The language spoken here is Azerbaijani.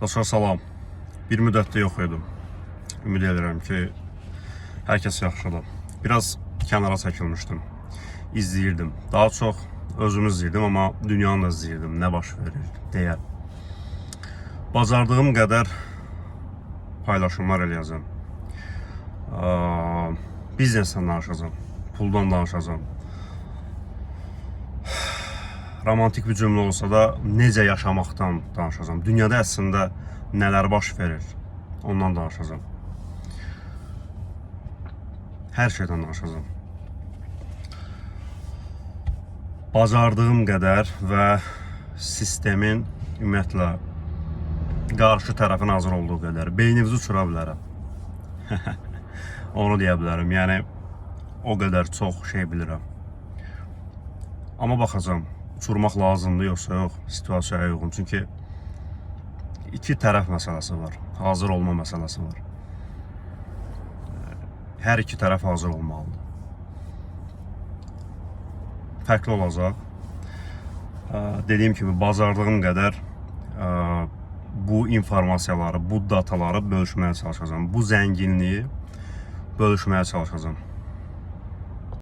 Dostlar salam. Bir müddətdə yox idim. Ümid edirəm ki, hər kəs yaxşıdır. Biraz kənara çəkilmişdim. İzləyirdim. Daha çox özümü izləyirdim, amma dünyanı da izləyirdim. Nə baş verir deyə. Bacardığım qədər paylaşımlar eləyəcəm. Biznesdən danışacağım. Puldan danışacağım. Romantik bir cümlə olsa da necə yaşamaqdan danışacağım. Dünyada əslində nələr baş verir, ondan danışacağım. Hər şeydən danışacağım. Bacardığım qədər və sistemin ümumiyyətlə qarşı tərəfin hazır olduğu qədər beyninizi uçura bilərəm. Onu deyə bilərəm. Yəni o qədər çox şey bilirəm. Amma baxacağım. Uçurmaq lazımdır, yoxsa yox, situasiyaya uyğun. Çünki iki tərəf məsələsi var. Hazır olma məsələsi var. Hər iki tərəf hazır olmalıdır. Fərqli olacaq. Dediyim kimi, bacardığım qədər bu informasiyaları, bu dataları bölüşməyə çalışacağım. Bu zənginliyi bölüşməyə çalışacağım.